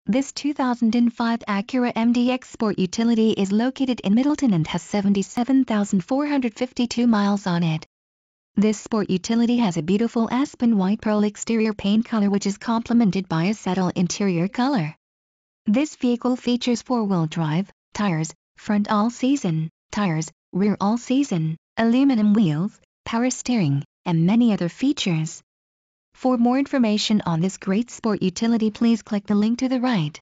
This 2005 Acura MDX Sport Utility is located in Middleton and has 77,452 miles on it. This sport utility has a beautiful aspen white pearl exterior paint color which is complemented by a subtle interior color. This vehicle features 4-wheel drive, tires, front all-season, tires, rear all-season, aluminum wheels, power steering, and many other features. For more information on this great sport utility, please click the link to the right.